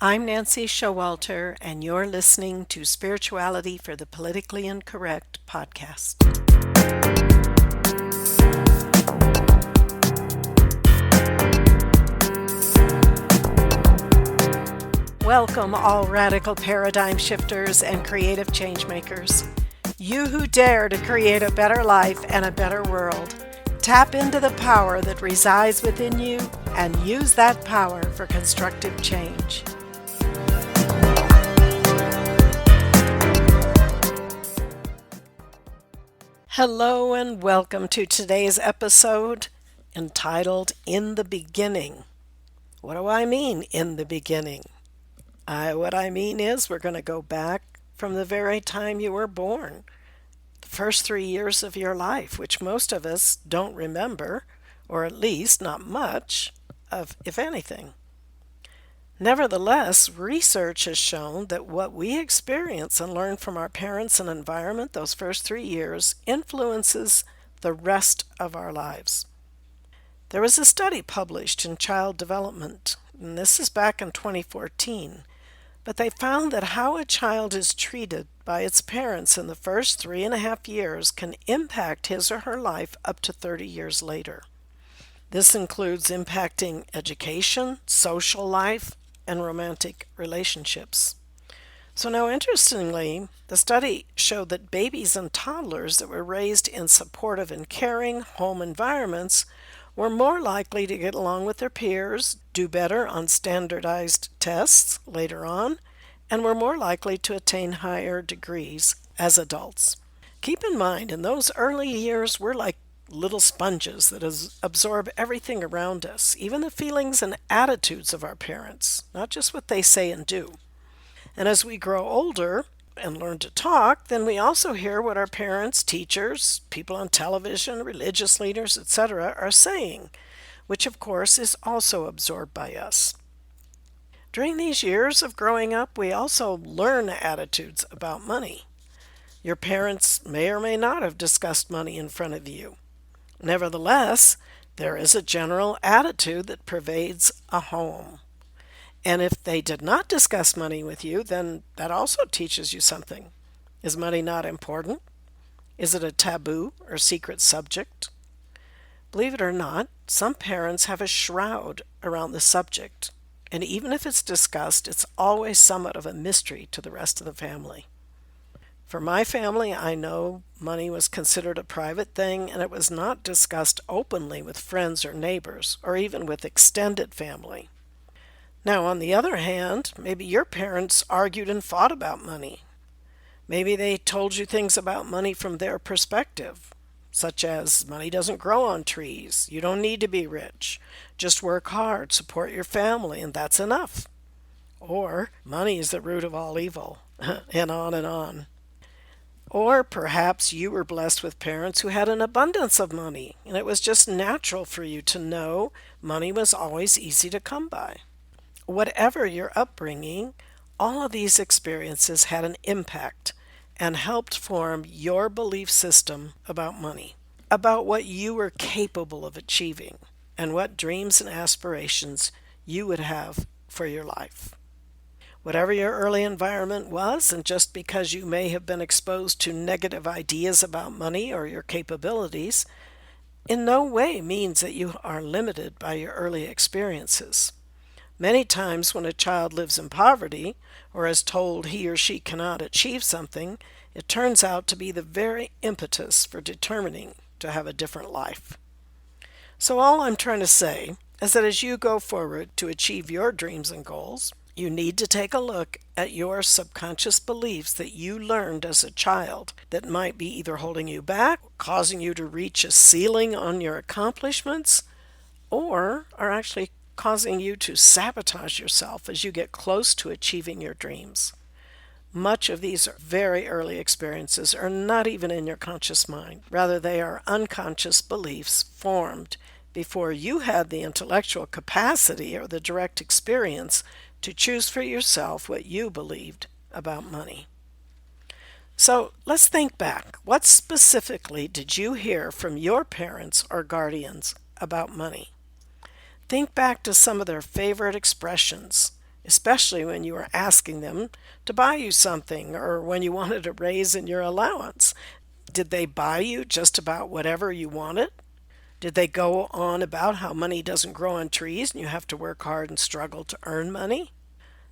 I'm Nancy Showalter, and you're listening to Spirituality for the Politically Incorrect podcast. Welcome, all radical paradigm shifters and creative change makers. You who dare to create a better life and a better world. Tap into the power that resides within you and use that power for constructive change. Hello and welcome to today's episode entitled In the Beginning. What do I mean, in the beginning? What I mean is we're going to go back from the very time you were born, the first 3 years of your life, which most of us don't remember, or at least not much of, if anything. Nevertheless, research has shown that what we experience and learn from our parents and environment those first 3 years influences the rest of our lives. There was a study published in Child Development, and this is back in 2014, but they found that how a child is treated by its parents in the first 3.5 years can impact his or her life up to 30 years later. This includes impacting education, social life, and romantic relationships. So now, interestingly, the study showed that babies and toddlers that were raised in supportive and caring home environments were more likely to get along with their peers, do better on standardized tests later on, and were more likely to attain higher degrees as adults. Keep in mind, in those early years, we're like little sponges that absorb everything around us, even the feelings and attitudes of our parents, not just what they say and do. And as we grow older and learn to talk, then we also hear what our parents, teachers, people on television, religious leaders, etc. are saying, which of course is also absorbed by us. During these years of growing up, we also learn attitudes about money. Your parents may or may not have discussed money in front of you. Nevertheless, there is a general attitude that pervades a home. And if they did not discuss money with you, then that also teaches you something. Is money not important? Is it a taboo or secret subject? Believe it or not, some parents have a shroud around the subject, and even if it's discussed, it's always somewhat of a mystery to the rest of the family. For my family, I know money was considered a private thing, and it was not discussed openly with friends or neighbors, or even with extended family. Now, on the other hand, maybe your parents argued and fought about money. Maybe they told you things about money from their perspective, such as money doesn't grow on trees, you don't need to be rich, just work hard, support your family, and that's enough. Or money is the root of all evil, and on and on. Or perhaps you were blessed with parents who had an abundance of money, and it was just natural for you to know money was always easy to come by. Whatever your upbringing, all of these experiences had an impact and helped form your belief system about money, about what you were capable of achieving, and what dreams and aspirations you would have for your life. Whatever your early environment was, and just because you may have been exposed to negative ideas about money or your capabilities, in no way means that you are limited by your early experiences. Many times when a child lives in poverty, or is told he or she cannot achieve something, it turns out to be the very impetus for determining to have a different life. So all I'm trying to say is that as you go forward to achieve your dreams and goals, you need to take a look at your subconscious beliefs that you learned as a child that might be either holding you back, causing you to reach a ceiling on your accomplishments, or are actually causing you to sabotage yourself as you get close to achieving your dreams. Much of these very early experiences are not even in your conscious mind. Rather, they are unconscious beliefs formed before you had the intellectual capacity or the direct experience to choose for yourself what you believed about money. So let's think back. What specifically did you hear from your parents or guardians about money? Think back to some of their favorite expressions. especially when you were asking them to buy you something or when you wanted a raise in your allowance. Did they buy you just about whatever you wanted? Did they go on about how money doesn't grow on trees and you have to work hard and struggle to earn money?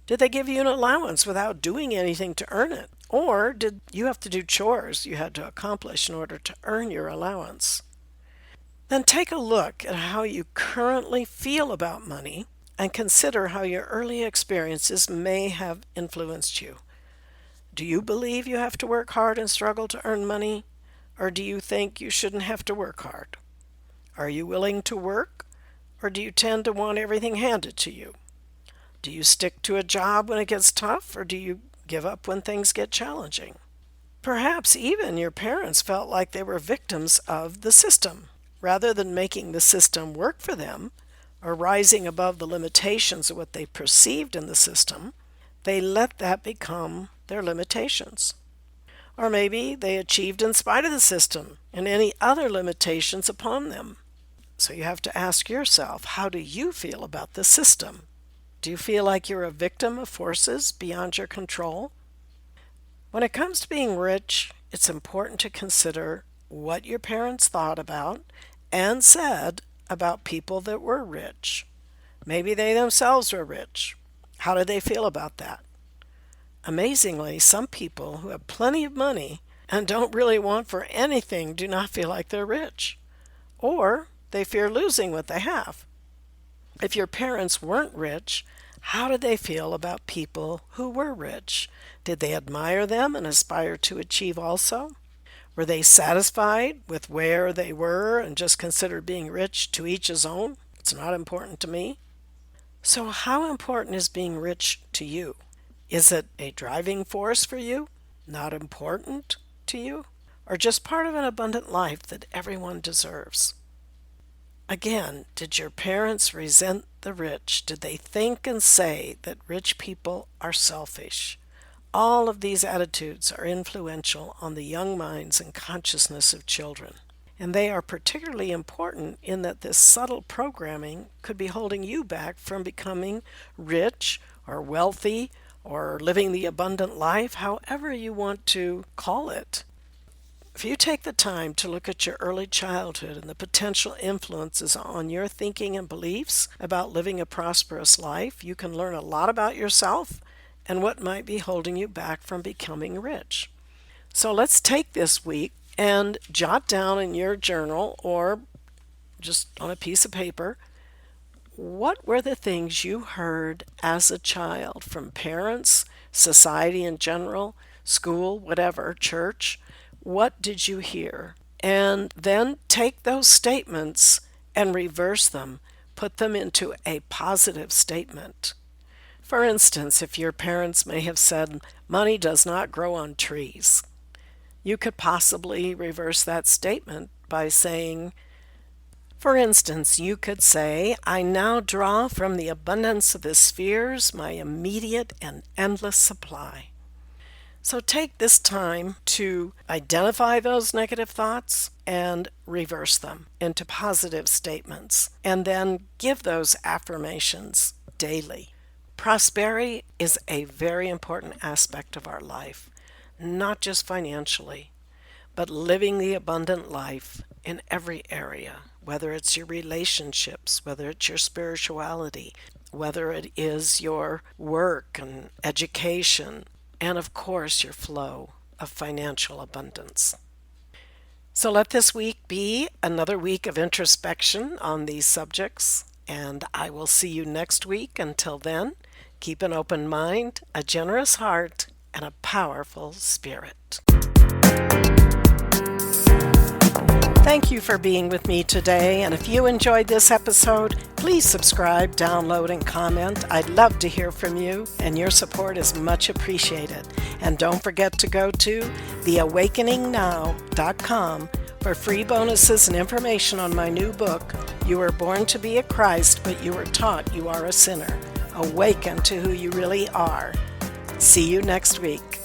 Did they give you an allowance without doing anything to earn it? Or did you have to do chores you had to accomplish in order to earn your allowance? Then take a look at how you currently feel about money and consider how your early experiences may have influenced you. Do you believe you have to work hard and struggle to earn money? Or do you think you shouldn't have to work hard? Are you willing to work? Or do you tend to want everything handed to you? Do you stick to a job when it gets tough, or do you give up when things get challenging? Perhaps even your parents felt like they were victims of the system. Rather than making the system work for them, or rising above the limitations of what they perceived in the system, they let that become their limitations. Or maybe they achieved in spite of the system and any other limitations upon them. So you have to ask yourself, how do you feel about the system? Do you feel like you're a victim of forces beyond your control? When it comes to being rich, it's important to consider what your parents thought about and said about people that were rich. Maybe they themselves were rich. How did they feel about that? Amazingly, some people who have plenty of money and don't really want for anything do not feel like they're rich. Or they fear losing what they have. If your parents weren't rich, how did they feel about people who were rich? Did they admire them and aspire to achieve also? Were they satisfied with where they were and just considered being rich to each his own? It's not important to me. So how important is being rich to you? Is it a driving force for you? Not important to you? Or just part of an abundant life that everyone deserves? Again, did your parents resent the rich? Did they think and say that rich people are selfish? All of these attitudes are influential on the young minds and consciousness of children. And they are particularly important in that this subtle programming could be holding you back from becoming rich or wealthy or living the abundant life, however you want to call it. If you take the time to look at your early childhood and the potential influences on your thinking and beliefs about living a prosperous life, you can learn a lot about yourself and what might be holding you back from becoming rich. So let's take this week and jot down in your journal or just on a piece of paper, what were the things you heard as a child from parents, society in general, school, whatever, church? What did you hear? And then take those statements and reverse them. Put them into a positive statement. For instance, if your parents may have said, money does not grow on trees, you could possibly reverse that statement by saying, for instance, you could say, I now draw from the abundance of the spheres my immediate and endless supply. So take this time to identify those negative thoughts and reverse them into positive statements, and then give those affirmations daily. Prosperity is a very important aspect of our life, not just financially, but living the abundant life in every area, whether it's your relationships, whether it's your spirituality, whether it is your work and education, and of course your flow of financial abundance. So let this week be another week of introspection on these subjects, and I will see you next week. Until then, keep an open mind, a generous heart, and a powerful spirit. Thank you for being with me today, and if you enjoyed this episode, please subscribe, download, and comment. I'd love to hear from you, and your support is much appreciated. And don't forget to go to theawakeningnow.com for free bonuses and information on my new book, You Were Born to Be a Christ, But You Were Taught You Are a Sinner. Awaken to who you really are. See you next week.